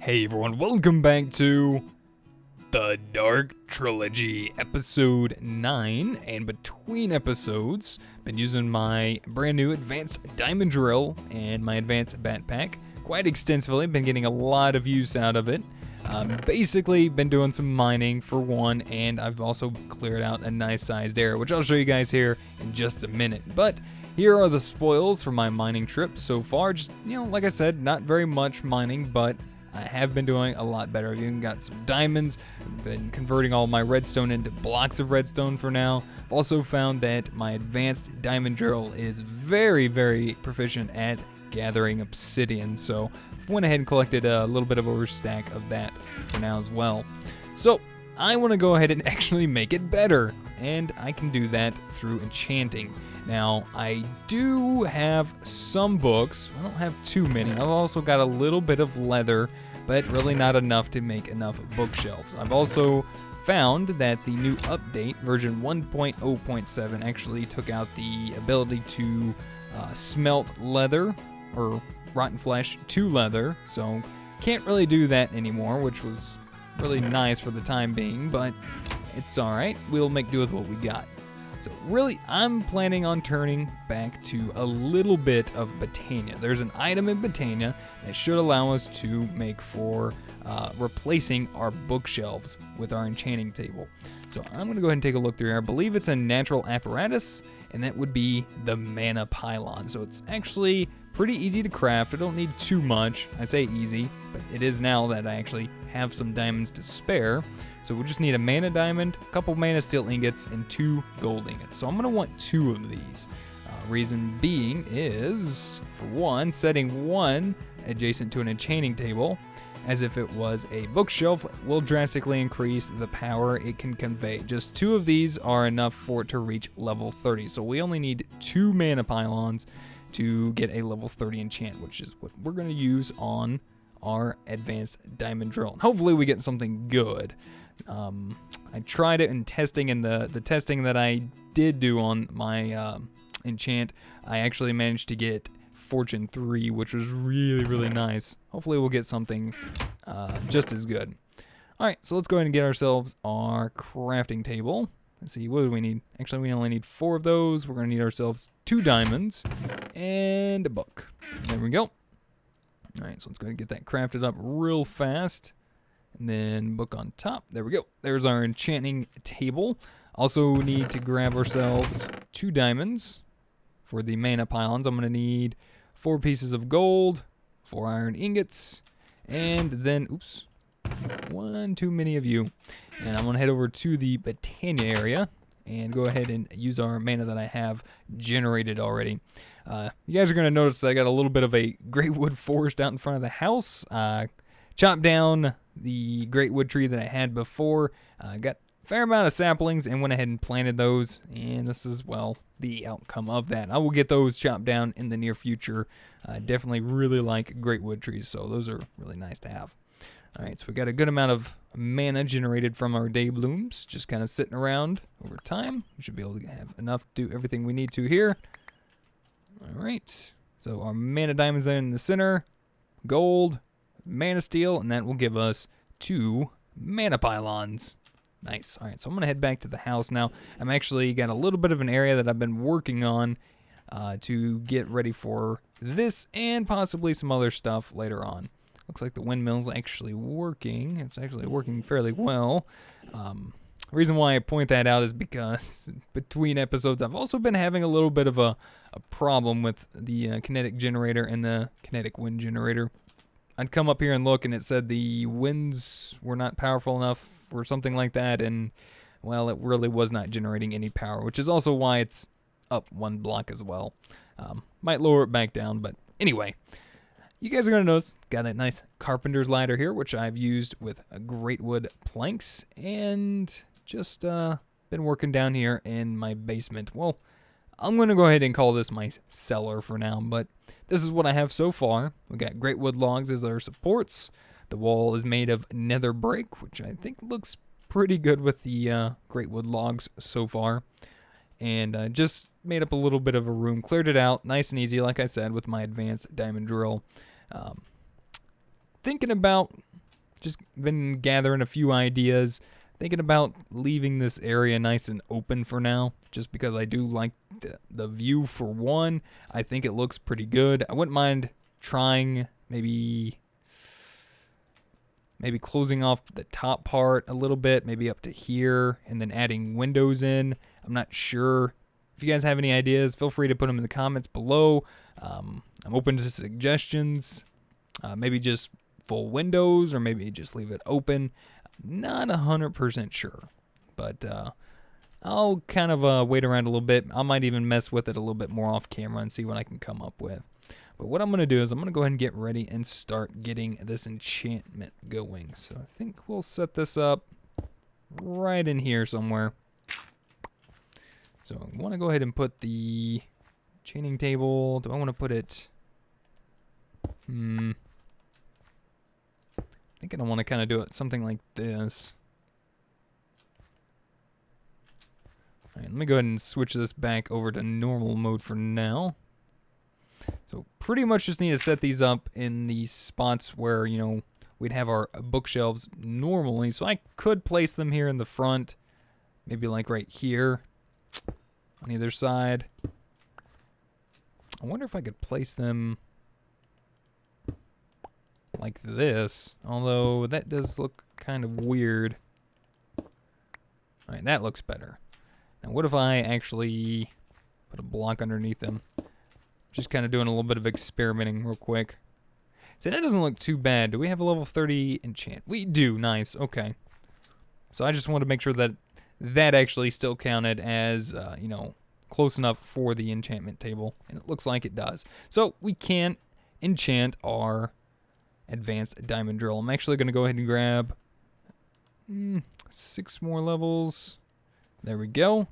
Hey everyone, welcome back to the Dark Trilogy, episode 9, and between episodes, been using my brand new advanced diamond drill and my advanced backpack quite extensively, been getting a lot of use out of it. Basically been doing some mining for one, and I've also cleared out a nice sized area, which I'll show you guys here in just a minute. But here are the spoils for my mining trip so far. Just, like I said, not very much mining, but I have been doing a lot better. I've even got some diamonds, been converting all my redstone into blocks of redstone for now. I've also found that my advanced diamond drill is very, very proficient at gathering obsidian, so I went ahead and collected a little bit of a overstack of that for now as well. So I want to go ahead and actually make it better, and I can do that through enchanting. Now, I do have some books. I don't have too many. I've also got a little bit of leather, but really not enough to make enough bookshelves. I've also found that the new update, version 1.0.7, actually took out the ability to smelt leather, or rotten flesh to leather, so can't really do that anymore, which was really nice for the time being, but it's alright. We'll make do with what we got. So really, I'm planning on turning back to a little bit of Botania. There's an item in Botania that should allow us to make for replacing our bookshelves with our enchanting table. So I'm going to go ahead and take a look through here. I believe it's a natural apparatus, and that would be the mana pylon. So it's actually pretty easy to craft. I don't need too much. I say easy, but it is now that I actually have some diamonds to spare. So we just need a mana diamond, a couple mana steel ingots, and 2 gold ingots. So I'm going to want 2 of these. Reason being is, for one, setting one adjacent to an enchanting table, as if it was a bookshelf, will drastically increase the power it can convey. Just 2 of these are enough for it to reach level 30. So we only need 2 mana pylons to get a level 30 enchant, which is what we're going to use on our advanced diamond drill. And hopefully we get something good. I tried it in testing, and the testing that I did do on my enchant, I actually managed to get Fortune 3, which was really, really nice. Hopefully we'll get something just as good. Alright, so let's go ahead and get ourselves our crafting table. Let's see, what do we need? Actually, we only need 4 of those. We're going to need ourselves 2 diamonds and a book. There we go. Alright, so let's go ahead and get that crafted up real fast. And then book on top. There we go. There's our enchanting table. Also need to grab ourselves 2 diamonds for the mana pylons. I'm going to need 4 pieces of gold, 4 iron ingots, and then, oops, 1 too many of you. And I'm going to head over to the Botania area and go ahead and use our mana that I have generated already. You guys are going to notice that I got a little bit of a great wood forest out in front of the house. Chopped down the great wood tree that I had before. Got a fair amount of saplings and went ahead and planted those. And this is, well, the outcome of that. I will get those chopped down in the near future. Definitely really like great wood trees, so those are really nice to have. Alright, so we got a good amount of mana generated from our day blooms, just kind of sitting around over time. We should be able to have enough to do everything we need to here. Alright, so our mana diamonds there in the center, gold, mana steel, and that will give us 2 mana pylons. Nice. Alright, so I'm going to head back to the house now. I'm actually got a little bit of an area that I've been working on to get ready for this and possibly some other stuff later on. Looks like the windmill's actually working. It's actually working fairly well. The reason why I point that out is because between episodes, I've also been having a little bit of a problem with the kinetic generator and the kinetic wind generator. I'd come up here and look, and it said the winds were not powerful enough or something like that, and, well, it really was not generating any power, which is also why it's up 1 block as well. Might lower it back down, but anyway. You guys are going to notice, got a nice carpenter's ladder here, which I've used with great wood planks, and just been working down here in my basement. Well, I'm going to go ahead and call this my cellar for now, but this is what I have so far. We got great wood logs as our supports. The wall is made of nether brick, which I think looks pretty good with the great wood logs so far. And just made up a little bit of a room, cleared it out, nice and easy, like I said, with my advanced diamond drill. Thinking about just been gathering a few ideas, thinking about leaving this area nice and open for now, just because I do like the view for one. I think it looks pretty good. I wouldn't mind trying maybe closing off the top part a little bit, maybe up to here, and then adding windows in. I'm not sure. If you guys have any ideas, feel free to put them in the comments below. I'm open to suggestions. Maybe just full windows, or maybe just leave it open. Not 100% sure, but I'll kind of wait around a little bit. I might even mess with it a little bit more off camera and see what I can come up with. But what I'm going to do is I'm going to go ahead and get ready and start getting this enchantment going. So I think we'll set this up right in here somewhere. So I want to go ahead and put the chaining table. Do I want to put it? I think I want to kind of do it something like this. All right, let me go ahead and switch this back over to normal mode for now. So pretty much just need to set these up in the spots where, you know, we'd have our bookshelves normally. So I could place them here in the front, maybe like right here on either side. I wonder if I could place them like this, although that does look kind of weird. All right, that looks better. Now what if I actually put a block underneath them? Just kind of doing a little bit of experimenting real quick. See, that doesn't look too bad. Do we have a level 30 enchant? We do. Nice. Okay. So I just want to make sure that that actually still counted as, you know, close enough for the enchantment table. And it looks like it does. So we can enchant our advanced diamond drill. I'm actually going to go ahead and grab 6 more levels. There we go.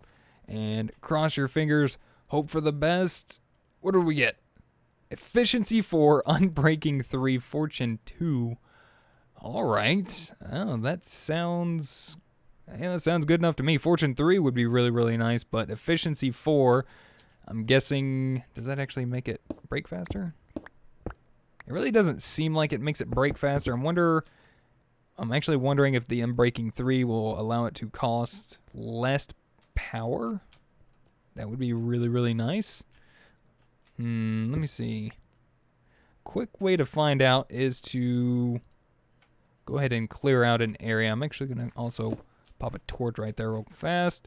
And cross your fingers. Hope for the best. What do we get? Efficiency 4, Unbreaking 3, Fortune 2. All right. Oh, that sounds good enough to me. Fortune 3 would be really, really nice, but Efficiency 4, I'm guessing, does that actually make it break faster? It really doesn't seem like it makes it break faster. I'm actually wondering if the Unbreaking 3 will allow it to cost less power. That would be really, really nice. Let me see. Quick way to find out is to go ahead and clear out an area. I'm actually going to also pop a torch right there real fast.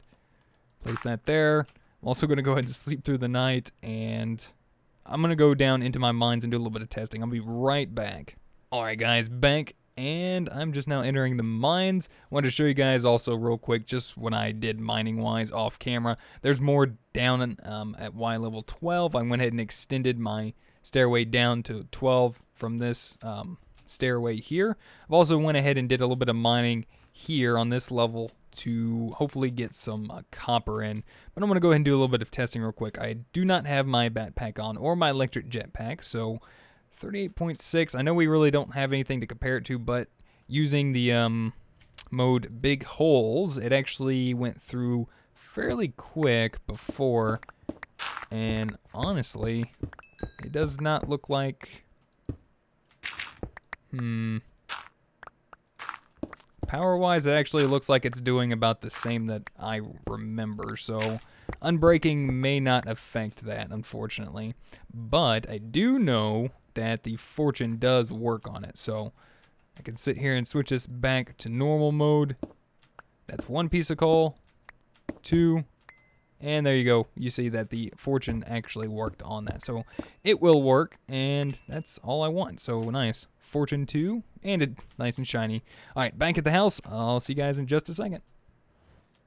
Place that there. I'm also going to go ahead and sleep through the night, and I'm going to go down into my mines and do a little bit of testing. I'll be right back. Alright guys, back, and I'm just now entering the mines. I wanted to show you guys also real quick just what I did mining-wise off camera. There's more down at Y level 12. I went ahead and extended my stairway down to 12 from this stairway here. I've also went ahead and did a little bit of mining here on this level to hopefully get some copper in. But I'm going to go ahead and do a little bit of testing real quick. I do not have my backpack on or my electric jetpack, so 38.6. I know we really don't have anything to compare it to, but using the mode Big Holes, it actually went through fairly quick before, and honestly, it does not look like, power-wise, it actually looks like it's doing about the same that I remember, so unbreaking may not affect that, unfortunately, but I do know that the fortune does work on it, so I can sit here and switch this back to normal mode. That's 1 piece of coal, 2, and there you go. You see that the fortune actually worked on that, so it will work, and that's all I want. So nice, fortune 2, and it nice and shiny. All right, back at the house. I'll see you guys in just a second.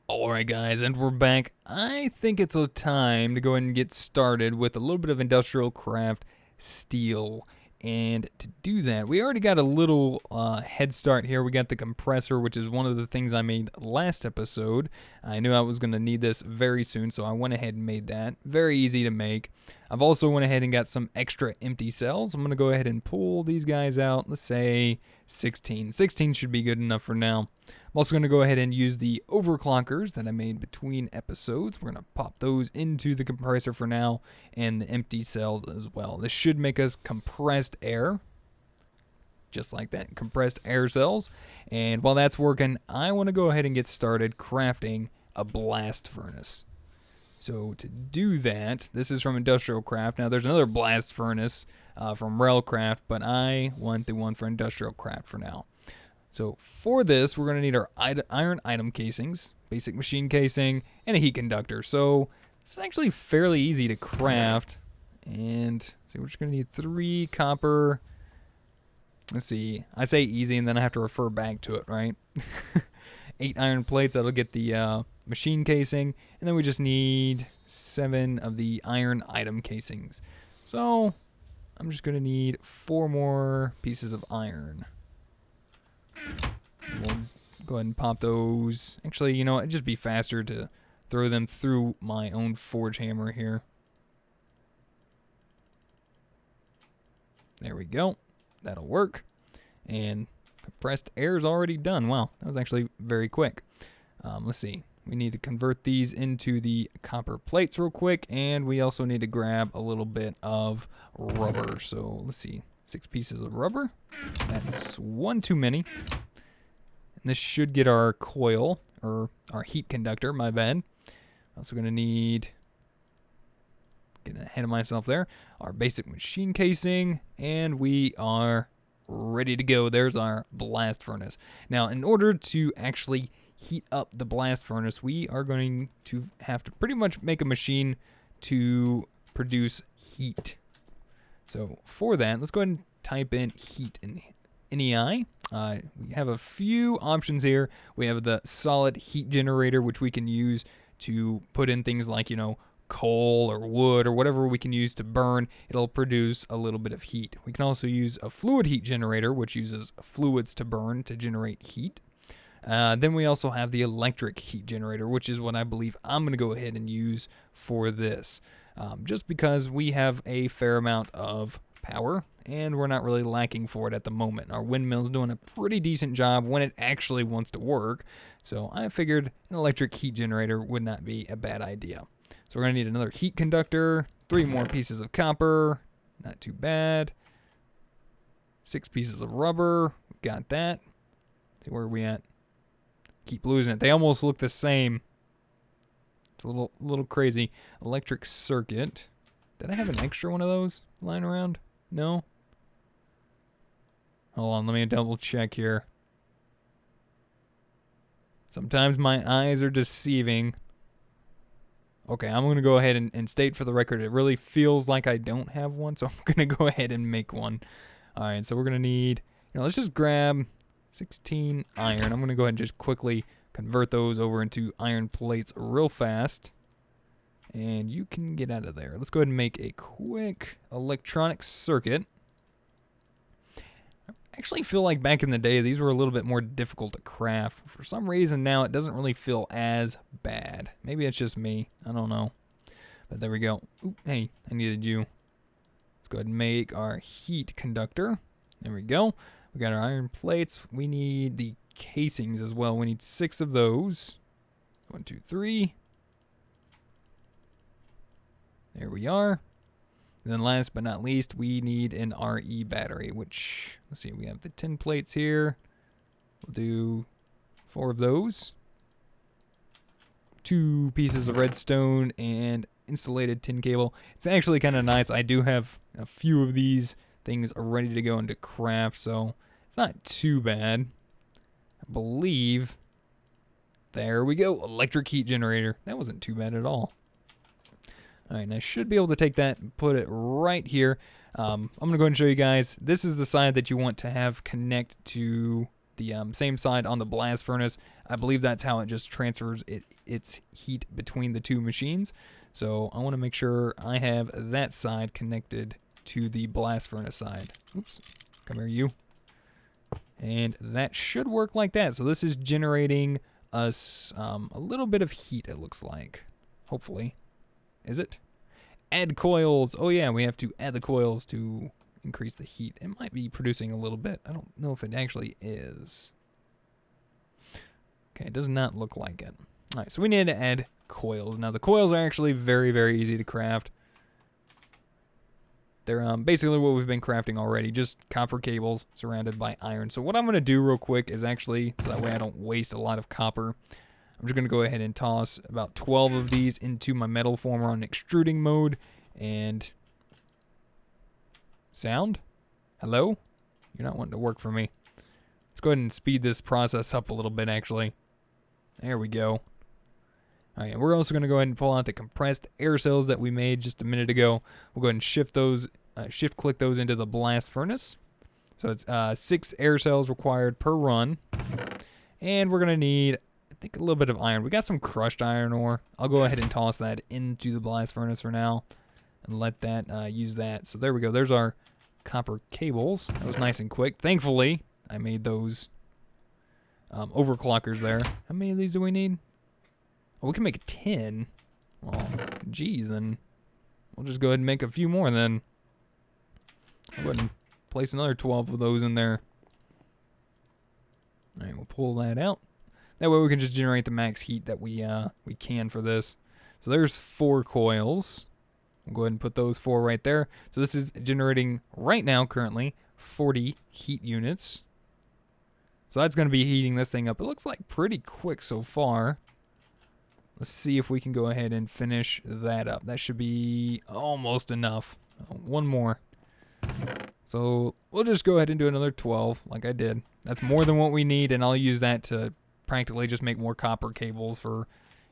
All right, guys, and we're back. I think it's a time to go ahead and get started with a little bit of industrial craft steel. And to do that, we already got a little head start here. We got the compressor, which is one of the things I made last episode. I knew I was going to need this very soon, so I went ahead and made that. Very easy to make. I've also went ahead and got some extra empty cells. I'm going to go ahead and pull these guys out. Let's say 16. 16 should be good enough for now. I'm also going to go ahead and use the overclockers that I made between episodes. We're going to pop those into the compressor for now, and the empty cells as well. This should make us compressed air. just like that, compressed air cells. And while that's working, I want to go ahead and get started crafting a blast furnace. So to do that, this is from BiblioCraft. Now there's another blast furnace from RailCraft, but I want the one for BiblioCraft for now. So for this, we're going to need our iron item casings, basic machine casing, and a heat conductor. So it's actually fairly easy to craft. And so we're just going to need 3 copper. Let's see. I say easy, and then I have to refer back to it, right? 8 iron plates. That'll get the machine casing. And then we just need 7 of the iron item casings. So I'm just going to need 4 more pieces of iron. We'll go ahead and pop those. Actually, you know, it'd just be faster to throw them through my own forge hammer here. There we go. That'll work. And compressed air is already done. Wow, that was actually very quick. Let's see. We need to convert these into the copper plates real quick, and we also need to grab a little bit of rubber. So let's see. 6 pieces of rubber. That's 1 too many. And this should get our coil, or our heat conductor, my bad. Also going to need, getting ahead of myself there, our basic machine casing, and we are ready to go. There's our blast furnace. Now, in order to actually heat up the blast furnace, we are going to have to pretty much make a machine to produce heat. So for that, let's go ahead and type in heat in NEI. We have a few options here. We have the solid heat generator, which we can use to put in things like, you know, coal or wood or whatever we can use to burn. It'll produce a little bit of heat. We can also use a fluid heat generator, which uses fluids to burn to generate heat. Then we also have the electric heat generator, which is what I believe I'm going to go ahead and use for this. Just because we have a fair amount of power and we're not really lacking for it at the moment. Our windmill's doing a pretty decent job when it actually wants to work. So I figured an electric heat generator would not be a bad idea. So we're going to need another heat conductor, 3 more pieces of copper, not too bad. 6 pieces of rubber, got that. See, where are we at? Keep losing it. They almost look the same. It's a little crazy. Electric circuit. Did I have an extra one of those lying around? No? Hold on, let me double check here. Sometimes my eyes are deceiving. Okay, I'm going to go ahead and state for the record, it really feels like I don't have one, so I'm going to go ahead and make one. Alright, so we're going to need, let's just grab 16 iron. I'm going to go ahead and just quickly convert those over into iron plates real fast. And you can get out of there. Let's go ahead and make a quick electronic circuit. I actually feel like back in the day, these were a little bit more difficult to craft. For some reason now, it doesn't really feel as bad. Maybe it's just me. I don't know. But there we go. Oop, hey, I needed you. Let's go ahead and make our heat conductor. There we go. We got our iron plates. We need the casings as well. We need 6 of those. 1, 2, 3. There we are. And then last but not least, we need an RE battery, which, let's see, we have the 10 plates here. We'll do 4 of those. 2 pieces of redstone and insulated tin cable. It's actually kind of nice. I do have a few of these things are ready to go into craft, so it's not too bad. I believe. There we go. Electric heat generator. That wasn't too bad at all. Alright, and I should be able to take that and put it right here. I'm going to go ahead and show you guys. This is the side that you want to have connect to the same side on the blast furnace. I believe that's how it just transfers its heat between the 2 machines. So I want to make sure I have that side connected to the blast furnace side. Oops, come here you. And that should work like that. So this is generating us a little bit of heat, it looks like. Hopefully. Is it? Add coils. Oh yeah, we have to add the coils to increase the heat. It might be producing a little bit. I don't know if it actually is. Okay, it does not look like it. Alright, so we need to add coils. Now the coils are actually very, very easy to craft. They're basically what we've been crafting already, just copper cables surrounded by iron. So what I'm going to do real quick is actually, so that way I don't waste a lot of copper, I'm just going to go ahead and toss about 12 of these into my metal former on extruding mode. And sound? Hello? You're not wanting to work for me. Let's go ahead and speed this process up a little bit, actually. There we go. All right, we're also going to go ahead and pull out the compressed air cells that we made just a minute ago. We'll go ahead and shift-click those into the blast furnace. So it's 6 air cells required per run. And we're going to need, I think, a little bit of iron. We got some crushed iron ore. I'll go ahead and toss that into the blast furnace for now and let that use that. So there we go. There's our copper cables. That was nice and quick. Thankfully, I made those overclockers there. How many of these do we need? Oh, we can make 10. Well, geez, then we'll just go ahead and make a few more then. I'll go ahead and place another 12 of those in there. All right, we'll pull that out. That way we can just generate the max heat that we can for this. So there's 4 coils. We'll go ahead and put those 4 right there. So this is generating right now currently 40 heat units. So that's going to be heating this thing up. It looks like pretty quick so far. Let's see if we can go ahead and finish that up. That should be almost enough. One more. So we'll just go ahead and do another 12 like I did. That's more than what we need, and I'll use that to practically just make more copper cables for,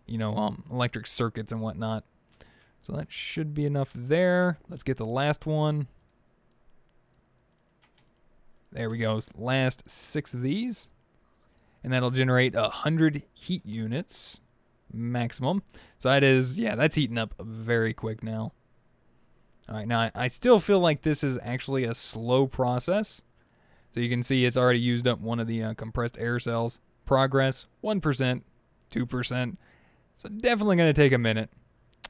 you know, electric circuits and whatnot. So that should be enough there. Let's get the last one. There we go. Last 6 of these. And that'll generate 100 heat units maximum. So that is, yeah, that's heating up very quick now. All right, now I still feel like this is actually a slow process. So you can see it's already used up one of the compressed air cells. Progress, 1%, 2%. So definitely going to take a minute.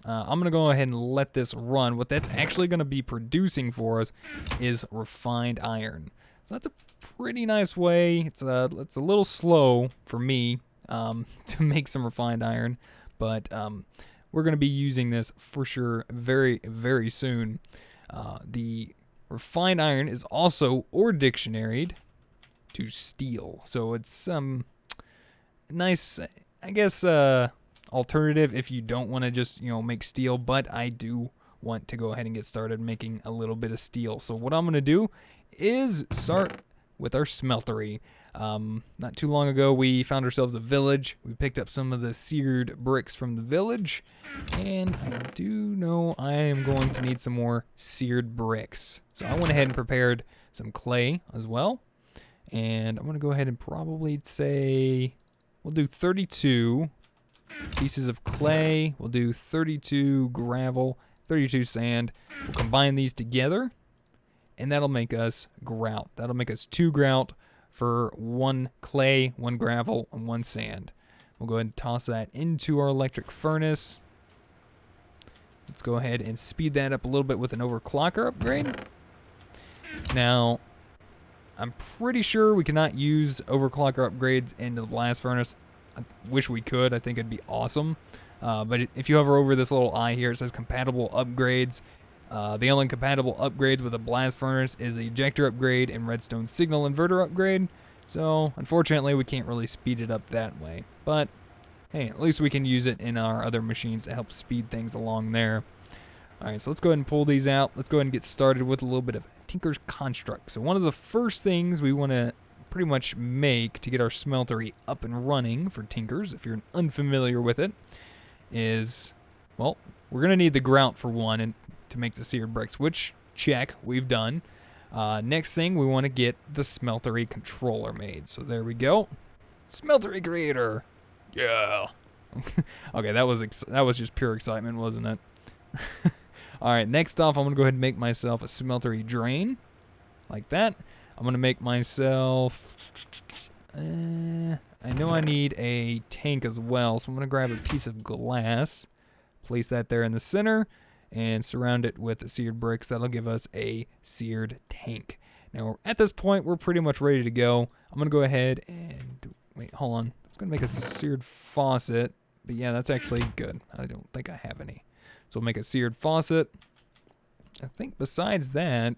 I'm going to go ahead and let this run. What that's actually going to be producing for us is refined iron. So that's a pretty nice way. It's a little slow for me to make some refined iron, but we're going to be using this for sure very, very soon. The refined iron is also ore dictionaried to steel, so it's nice, I guess, alternative if you don't want to just, you know, make steel, but I do want to go ahead and get started making a little bit of steel. So what I'm going to do is start with our smeltery. Not too long ago, we found ourselves a village. We picked up some of the seared bricks from the village, and I do know I am going to need some more seared bricks. So I went ahead and prepared some clay as well, and I'm going to go ahead and probably say we'll do 32 pieces of clay. We'll do 32 gravel, 32 sand. We'll combine these together, and that'll make us grout. That'll make us 2 grout for 1 clay, 1 gravel, and 1 sand. We'll go ahead and toss that into our electric furnace. Let's go ahead and speed that up a little bit with an overclocker upgrade. Now, I'm pretty sure we cannot use overclocker upgrades into the blast furnace. I wish we could. I think it'd be awesome. But if you hover over this little eye here, it says compatible upgrades. The only compatible upgrades with a blast furnace is the ejector upgrade and redstone signal inverter upgrade. So, unfortunately, we can't really speed it up that way. But, hey, at least we can use it in our other machines to help speed things along there. Alright, so let's go ahead and pull these out. Let's go ahead and get started with a little bit of Tinker's Construct. So one of the first things we want to pretty much make to get our smeltery up and running for Tinkers, if you're unfamiliar with it, is, well, we're going to need the grout for one and to make the seared bricks, which, check, we've done. Next thing, we want to get the smeltery controller made. So there we go. Smeltery creator. Yeah. Okay, that was just pure excitement, wasn't it? All right, next off, I'm going to go ahead and make myself a smeltery drain, like that. I'm going to make myself, I know I need a tank as well, so I'm going to grab a piece of glass, place that there in the center, and surround it with the seared bricks. That'll give us a seared tank. Now, at this point, we're pretty much ready to go. I'm going to go ahead and, wait, hold on. I was going to make a seared faucet, but yeah, that's actually good. I don't think I have any. So we'll make a seared faucet. I think besides that,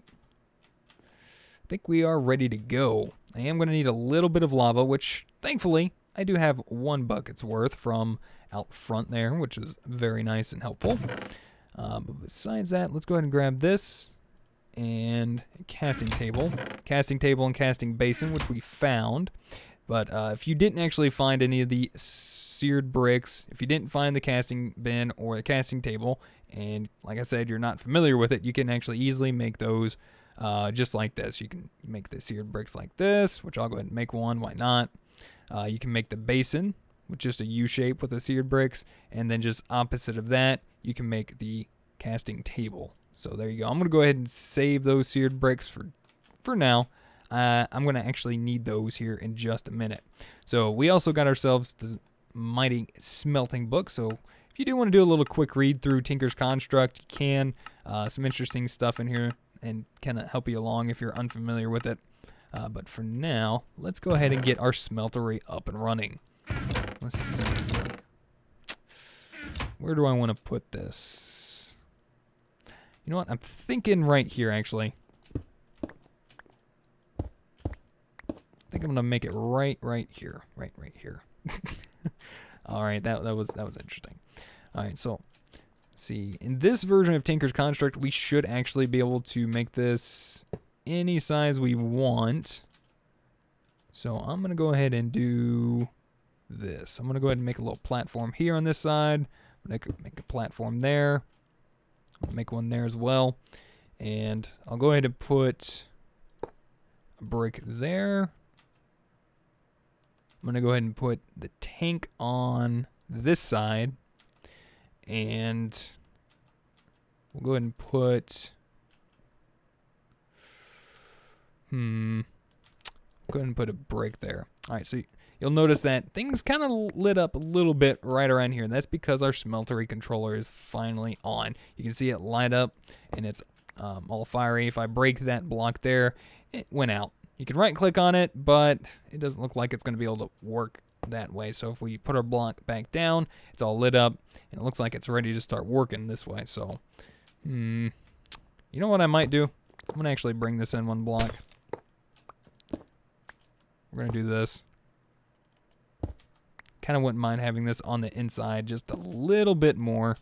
I think we are ready to go. I am going to need a little bit of lava, which thankfully I do have 1 bucket's worth from out front there, which is very nice and helpful. But besides that, let's go ahead and grab this and a casting table. Casting table and casting basin, which we found. But if you didn't actually find any of the seared bricks, if you didn't find the casting bin or the casting table, and like I said, you're not familiar with it, you can actually easily make those just like this. You can make the seared bricks like this, which I'll go ahead and make one. Why not? You can make the basin with just a U shape with the seared bricks, and then just opposite of that, you can make the casting table. So there you go. I'm going to go ahead and save those seared bricks for now. I'm going to actually need those here in just a minute. So we also got ourselves the mighty smelting book. So if you do want to do a little quick read through Tinker's Construct, you can. Some interesting stuff in here and kind of help you along if you're unfamiliar with it. But for now, let's go ahead and get our smeltery up and running. Let's see. Where do I want to put this? You know what? I'm thinking right here, actually. I think I'm gonna make it right here. Right here. All right, that was interesting. All right, so see, in this version of Tinker's Construct, we should actually be able to make this any size we want. So I'm gonna go ahead and do this. I'm gonna go ahead and make a little platform here on this side. Make a platform there. I'll make one there as well. And I'll go ahead and put a brick there. I'm going to go ahead and put the tank on this side. And we'll go ahead and put... Go ahead and put a brick there. All right, so you'll notice that things kind of lit up a little bit right around here, and that's because our smeltery controller is finally on. You can see it light up, and it's all fiery. If I break that block there, it went out. You can right-click on it, but it doesn't look like it's going to be able to work that way. So if we put our block back down, it's all lit up, and it looks like it's ready to start working this way. So, you know what I might do? I'm going to actually bring this in 1 block. We're going to do this. Kind of wouldn't mind having this on the inside just a little bit more.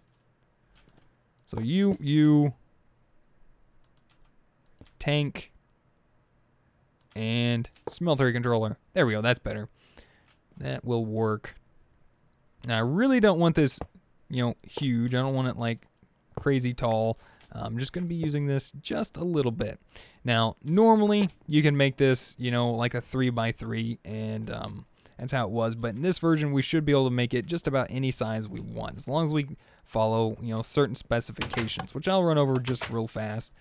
So you tank and smeltery controller. There we go. That's better. That will work. Now I really don't want this, huge. I don't want it like crazy tall. I'm just going to be using this just a little bit. Now, normally you can make this, like a 3x3, and that's how it was. But in this version, we should be able to make it just about any size we want, as long as we follow, certain specifications, which I'll run over just real fast.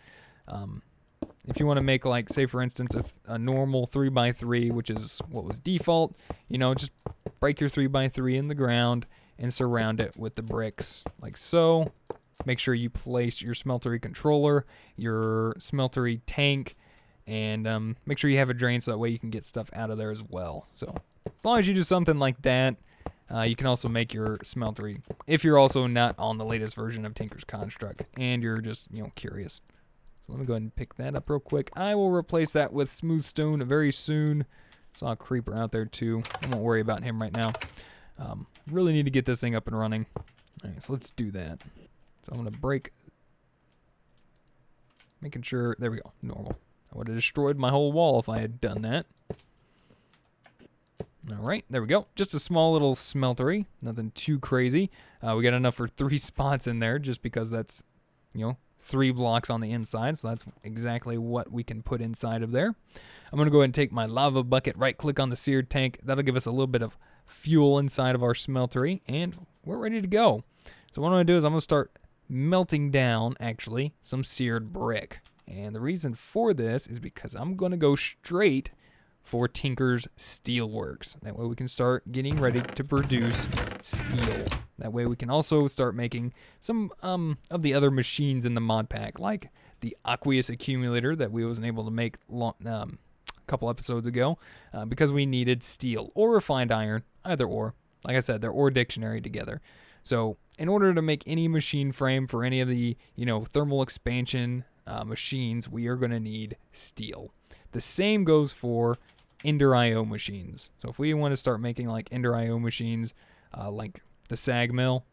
If you want to make, like, say, for instance, a normal 3x3, which is what was default, just break your 3x3 in the ground and surround it with the bricks, like so. Make sure you place your smeltery controller, your smeltery tank, and make sure you have a drain so that way you can get stuff out of there as well. So as long as you do something like that, you can also make your smeltery if you're also not on the latest version of Tinker's Construct and you're just, curious. So let me go ahead and pick that up real quick. I will replace that with smooth stone very soon. Saw a creeper out there too. I won't worry about him right now. Really need to get this thing up and running. All right, so let's do that. So I'm going to break, making sure, there we go, normal. I would have destroyed my whole wall if I had done that. All right, there we go. Just a small little smeltery, nothing too crazy. We got enough for 3 spots in there just because that's, 3 blocks on the inside. So that's exactly what we can put inside of there. I'm going to go ahead and take my lava bucket, right-click on the seared tank. That'll give us a little bit of fuel inside of our smeltery, and we're ready to go. So what I'm going to do is I'm going to start melting down, actually, some seared brick. And the reason for this is because I'm going to go straight for Tinker's Steelworks. That way we can start getting ready to produce steel. That way we can also start making some of the other machines in the mod pack, like the aqueous accumulator that we wasn't able to make a couple episodes ago because we needed steel or refined iron, either or. Like I said, they're or dictionary together. So in order to make any machine frame for any of the, thermal expansion machines, we are going to need steel. The same goes for Ender IO machines. So if we want to start making like Ender IO machines, like the SAG mill,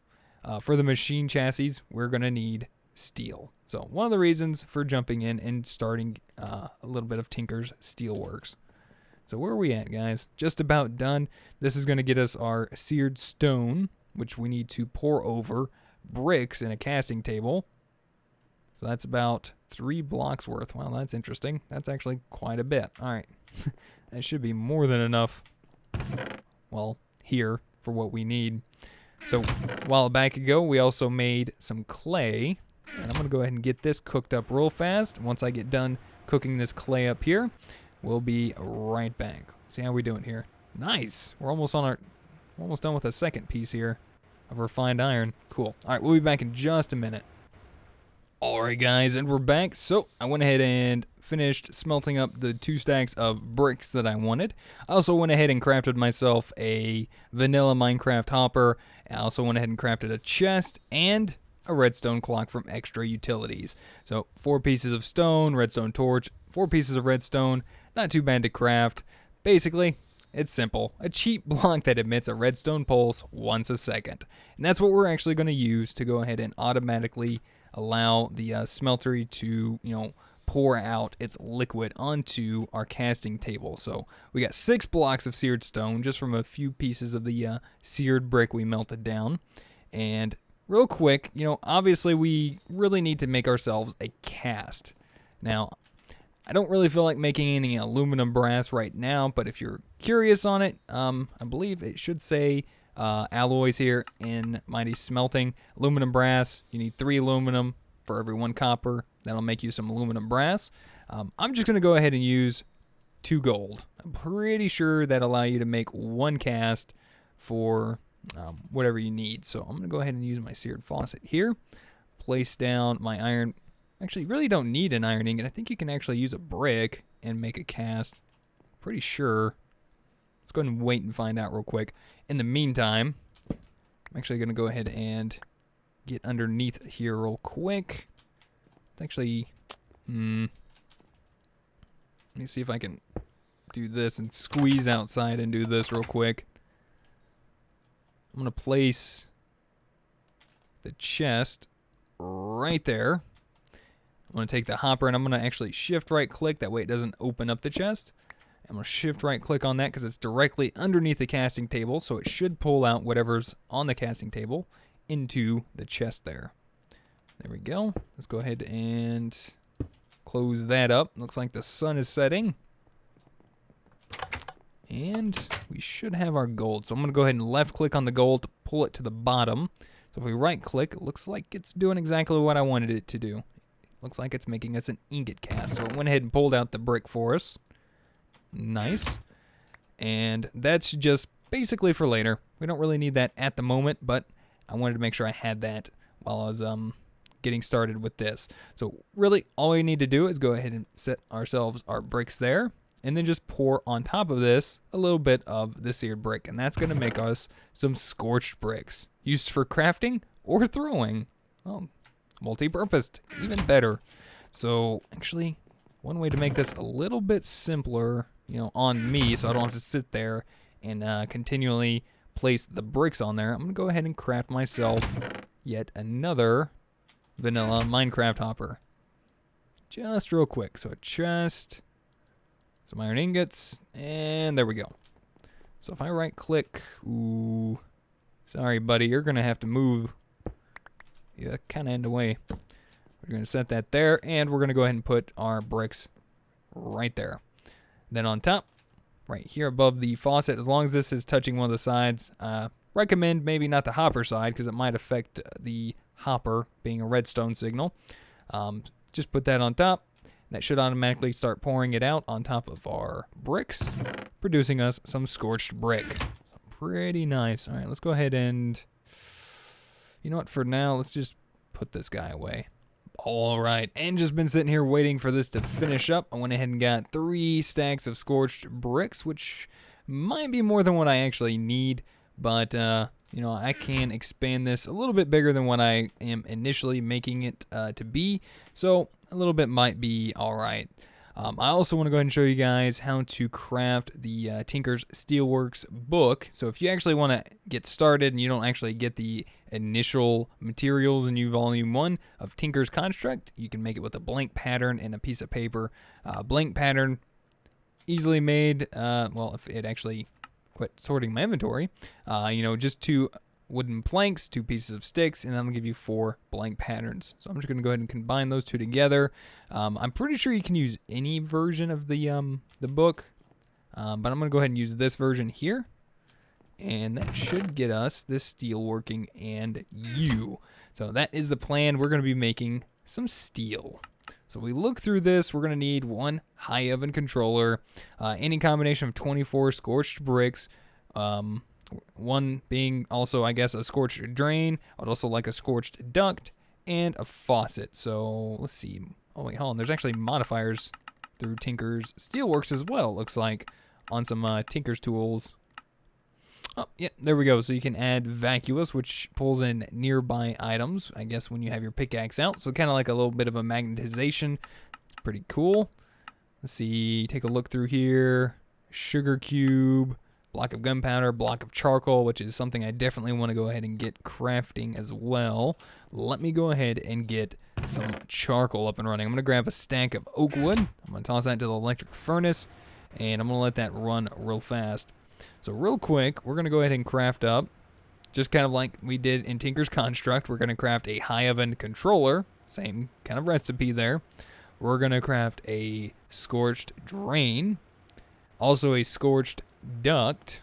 for the machine chassis, we're going to need steel. So one of the reasons for jumping in and starting a little bit of Tinker's Steelworks. So where are we at, guys? Just about done. This is going to get us our seared stone, which we need to pour over bricks in a casting table. So that's about 3 blocks worth. Wow, that's interesting. That's actually quite a bit. All right. That should be more than enough, well, here for what we need. So a while back ago, we also made some clay. And I'm going to go ahead and get this cooked up real fast. Once I get done cooking this clay up here, we'll be right back. See how we doing here. Nice. We're almost done with a second piece here of refined iron. Cool. All right, we'll be back in just a minute. All right, guys, and we're back. So I went ahead and finished smelting up the 2 stacks of bricks that I wanted. I also went ahead and crafted myself a vanilla Minecraft hopper. I also went ahead and crafted a chest and a redstone clock from extra utilities. So 4 pieces of stone, redstone torch, 4 pieces of redstone. Not too bad to craft. Basically, it's simple. A cheap block that emits a redstone pulse once a second. And that's what we're actually going to use to go ahead and automatically allow the smeltery to, pour out its liquid onto our casting table. So we got 6 blocks of seared stone just from a few pieces of the seared brick we melted down. And real quick, obviously we really need to make ourselves a cast. Now, I don't really feel like making any aluminum brass right now, but if you're curious on it, I believe it should say alloys here in Mighty Smelting. Aluminum brass, you need 3 aluminum for every 1 copper. That'll make you some aluminum brass. I'm just going to go ahead and use 2 gold. I'm pretty sure that'll allow you to make 1 cast for whatever you need. So I'm going to go ahead and use my seared faucet here. Place down my iron. Actually, you really don't need an iron ingot. I think you can actually use a brick and make a cast. Pretty sure. Let's go ahead and wait and find out real quick. In the meantime, I'm actually going to go ahead and get underneath here real quick. It's actually, let me see if I can do this and squeeze outside and do this real quick. I'm going to place the chest right there. I'm going to take the hopper and I'm going to actually shift right click. That way it doesn't open up the chest. I'm going to shift right click on that because it's directly underneath the casting table. So it should pull out whatever's on the casting table into the chest there. There we go. Let's go ahead and close that up. Looks like the sun is setting. And we should have our gold. So I'm going to go ahead and left click on the gold to pull it to the bottom. So if we right click, it looks like it's doing exactly what I wanted it to do. Looks like it's making us an ingot cast. So it went ahead and pulled out the brick for us. Nice. And that's just basically for later. We don't really need that at the moment, but I wanted to make sure I had that while I was getting started with this. So really all we need to do is go ahead and set ourselves our bricks there and then just pour on top of this a little bit of the seared brick, and that's going to make us some scorched bricks used for crafting or throwing. Well, multi-purposed, even better. So actually one way to make this a little bit simpler, on me, so I don't have to sit there and continually place the bricks on there, I'm going to go ahead and craft myself yet another vanilla Minecraft hopper. Just real quick. So a chest, some iron ingots, and there we go. So if I right click, ooh, sorry buddy, you're going to have to move. Yeah, kind of in the way. We're going to set that there, and we're going to go ahead and put our bricks right there. Then on top, right here above the faucet, as long as this is touching one of the sides, recommend maybe not the hopper side because it might affect the hopper being a redstone signal. Just put that on top. That should automatically start pouring it out on top of our bricks, producing us some scorched brick. Pretty nice. All right, let's go ahead and, you know what, for now, let's just put this guy away. All right, and just been sitting here waiting for this to finish up. I went ahead and got 3 stacks of scorched bricks, which might be more than what I actually need, but I can expand this a little bit bigger than what I am initially making it to be. So a little bit might be all right. I also want to go ahead and show you guys how to craft the Tinker's Steelworks book. So if you actually want to get started and you don't actually get the initial materials in new Volume 1 of Tinker's Construct, you can make it with a blank pattern and a piece of paper. Blank pattern, easily made. Well, if it actually quit sorting my inventory, just 2 wooden planks, 2 pieces of sticks, and that'll give you 4 blank patterns. So I'm just going to go ahead and combine those 2 together. I'm pretty sure you can use any version of the book, but I'm going to go ahead and use this version here, and that should get us this steel working and you. So that is the plan. We're going to be making some steel. So we look through this, we're going to need 1 high oven controller, any combination of 24 scorched bricks, 1 being also, I guess, a scorched drain. I'd also like a scorched duct and a faucet. So let's see. Oh wait, hold on. There's actually modifiers through Tinker's Steelworks as well, it looks like, on some Tinker's tools. Oh, yeah, there we go. So you can add vacuous, which pulls in nearby items, I guess, when you have your pickaxe out. So kind of like a little bit of a magnetization. It's pretty cool. Let's see. Take a look through here. Sugar cube. Block of gunpowder, block of charcoal, which is something I definitely want to go ahead and get crafting as well. Let me go ahead and get some charcoal up and running. I'm going to grab a stack of oak wood. I'm going to toss that into the electric furnace, and I'm going to let that run real fast. So real quick, we're going to go ahead and craft up, just kind of like we did in Tinker's Construct. We're going to craft a high oven controller, same kind of recipe there. We're going to craft a scorched drain, also a scorched duct,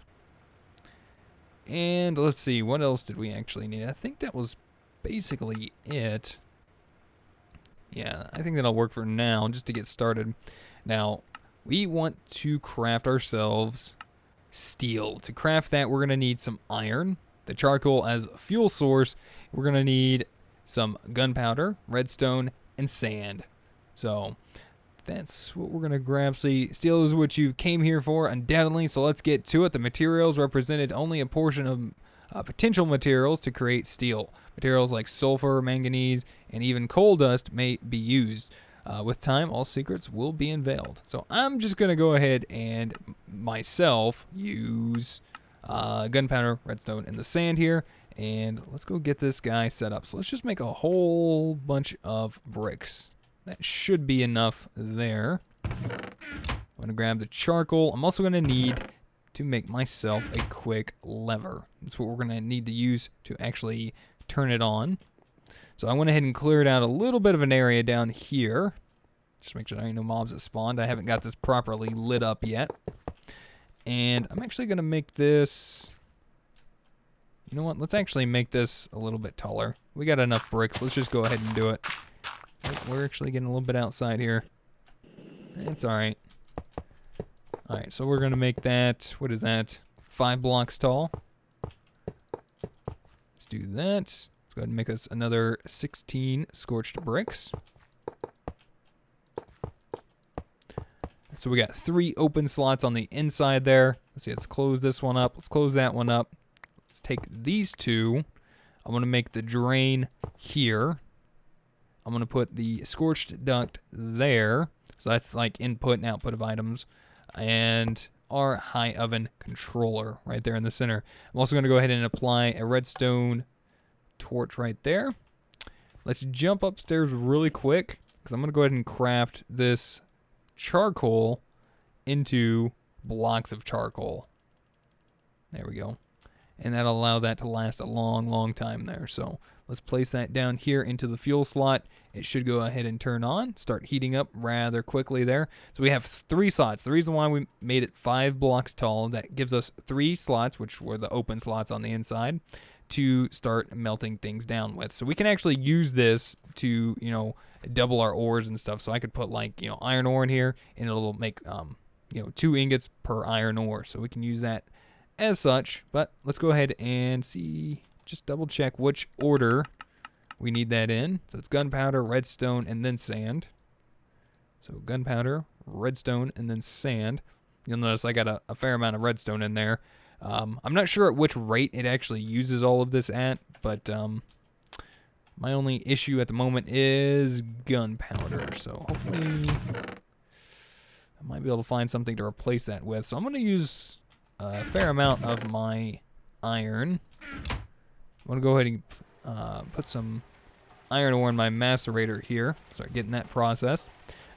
and let's see, what else did we actually need? I think that was basically it. Yeah, I think that'll work for now, just to get started. Now, we want to craft ourselves steel. To craft that, we're going to need some iron, the charcoal as a fuel source. We're going to need some gunpowder, redstone, and sand. So that's what we're going to grab. See, steel is what you came here for, undoubtedly, so let's get to it. The materials represented only a portion of potential materials to create steel. Materials like sulfur, manganese, and even coal dust may be used. With time, all secrets will be unveiled. So I'm just going to go ahead and myself use gunpowder, redstone, and the sand here. And let's go get this guy set up. So let's just make a whole bunch of bricks. That should be enough there. I'm going to grab the charcoal. I'm also going to need to make myself a quick lever. That's what we're going to need to use to actually turn it on. So I went ahead and cleared out a little bit of an area down here. Just make sure there ain't no mobs that spawned. I haven't got this properly lit up yet. And I'm actually going to make this... You know what? Let's actually make this a little bit taller. We got enough bricks. Let's just go ahead and do it. We're actually getting a little bit outside here. It's alright. Alright, so we're going to make that, what is that? 5 blocks tall. Let's do that. Let's go ahead and make us another 16 scorched bricks. So we got 3 open slots on the inside there. Let's see, let's close this one up. Let's close that one up. Let's take these 2. I'm going to make the drain here. I'm going to put the scorched duct there. So that's like input and output of items. And our high oven controller right there in the center. I'm also going to go ahead and apply a redstone torch right there. Let's jump upstairs really quick, because I'm going to go ahead and craft this charcoal into blocks of charcoal. There we go. And that'll allow that to last a long, long time there. So let's place that down here into the fuel slot. It should go ahead and turn on, start heating up rather quickly there. So we have 3 slots. The reason why we made it 5 blocks tall, that gives us 3 slots, which were the open slots on the inside, to start melting things down with. So we can actually use this to, double our ores and stuff. So I could put like, iron ore in here, and it'll make, 2 ingots per iron ore. So we can use that as such. But let's go ahead and see, just double check which order we need that in. So it's gunpowder, redstone, and then sand. So gunpowder, redstone, and then sand. You'll notice I got a fair amount of redstone in there. I'm not sure at which rate it actually uses all of this at, but My only issue at the moment is gunpowder. So hopefully I might be able to find something to replace that with. So I'm going to use a fair amount of my iron. I'm going to go ahead and put some iron ore in my macerator here. Start getting that processed.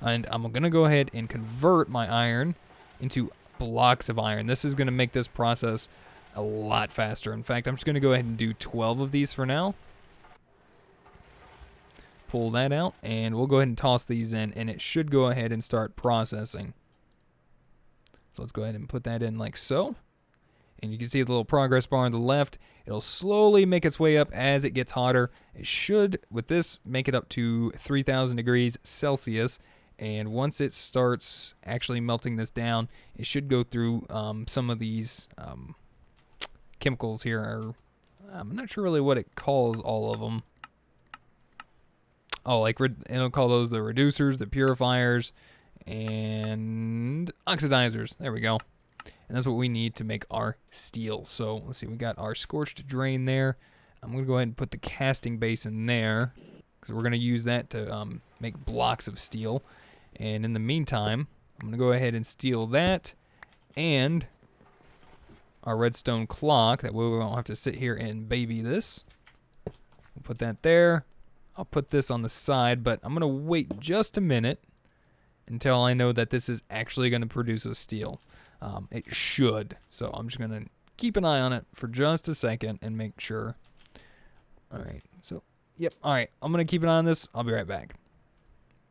And I'm going to go ahead and convert my iron into blocks of iron. This is going to make this process a lot faster. In fact, I'm just going to go ahead and do 12 of these for now. Pull that out, and we'll go ahead and toss these in, and it should go ahead and start processing. So let's go ahead and put that in like so. And you can see the little progress bar on the left. It'll slowly make its way up as it gets hotter. It should, with this, make it up to 3,000 degrees Celsius. And once it starts actually melting this down, it should go through some of these chemicals here. I'm not sure really what it calls all of them. Oh, like it'll call those the reducers, the purifiers, and oxidizers. There we go. And that's what we need to make our steel. So let's see, we got our scorched drain there. I'm going to go ahead and put the casting base in there because we're going to use that to make blocks of steel. And in the meantime, I'm going to go ahead and steal that and our redstone clock. That way we won't have to sit here and baby this. We'll put that there. I'll put this on the side, but I'm going to wait just a minute until I know that this is actually going to produce a steel. It should. So I'm just going to keep an eye on it for just a second and make sure. All right. So, yep. All right. I'm going to keep an eye on this. I'll be right back.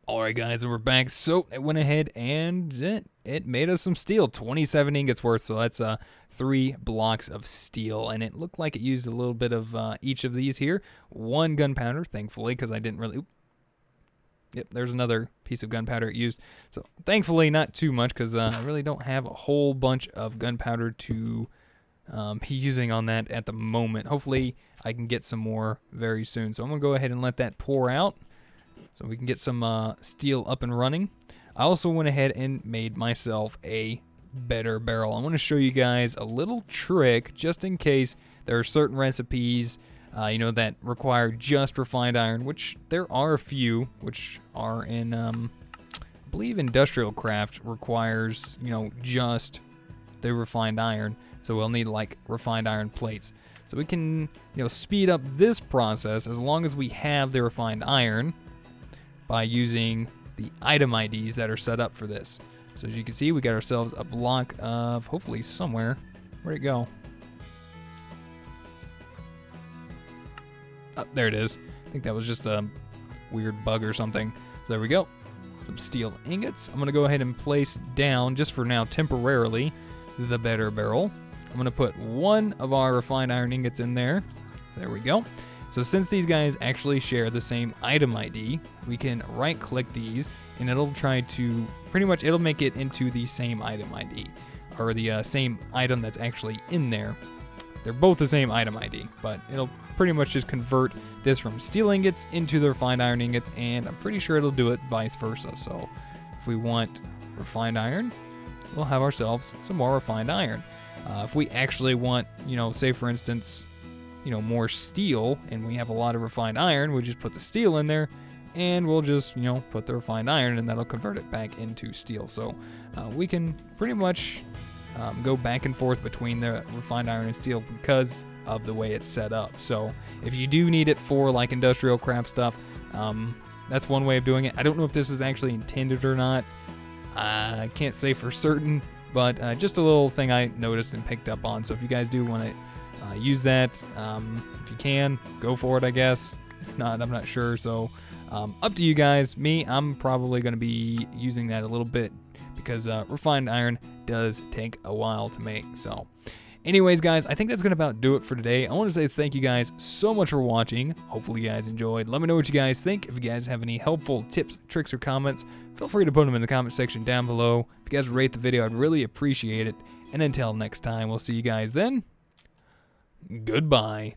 All right, guys, and we're back. So it went ahead and it made us some steel, 27 ingots worth. So that's 3 blocks of steel, and it looked like it used a little bit of each of these here. 1 gunpowder, thankfully, because I didn't really. Yep, there's another piece of gunpowder it used. So thankfully, not too much, because I really don't have a whole bunch of gunpowder to be using on that at the moment. Hopefully, I can get some more very soon. So I'm gonna go ahead and let that pour out, so we can get some steel up and running. I also went ahead and made myself a better barrel. I want to show you guys a little trick just in case there are certain recipes that require just refined iron, which there are a few, which are in, I believe BiblioCraft requires, just the refined iron. So we'll need like refined iron plates. So we can, speed up this process as long as we have the refined iron by using the item IDs that are set up for this. So as you can see, we got ourselves a block of, hopefully somewhere, where'd it go? Oh, there it is. I think that was just a weird bug or something. So there we go. Some steel ingots. I'm gonna go ahead and place down, just for now, temporarily, the better barrel. I'm gonna put 1 of our refined iron ingots in there. There we go. So since these guys actually share the same item ID, we can right click these and it'll try to, pretty much it'll make it into the same item ID, or the same item that's actually in there. They're both the same item ID, but it'll pretty much just convert this from steel ingots into the refined iron ingots, and I'm pretty sure it'll do it vice versa. So if we want refined iron, we'll have ourselves some more refined iron. If we actually want, say for instance, more steel, and we have a lot of refined iron, we'll just put the steel in there, and we'll just, put the refined iron, and that'll convert it back into steel. So we can pretty much go back and forth between the refined iron and steel because of the way it's set up. So if you do need it for like industrial craft stuff, that's one way of doing it. I don't know if this is actually intended or not. I can't say for certain, but just a little thing I noticed and picked up on. So if you guys do want to use that, if you can, go for it, I guess. If not, I'm not sure. So up to you guys. I'm probably going to be using that a little bit because refined iron does take a while to make. So anyways, guys, I think that's going to about do it for today. I want to say thank you guys so much for watching. Hopefully you guys enjoyed. Let me know what you guys think. If you guys have any helpful tips, tricks, or comments, feel free to put them in the comment section down below. If you guys rate the video, I'd really appreciate it. And until next time, we'll see you guys then. Goodbye.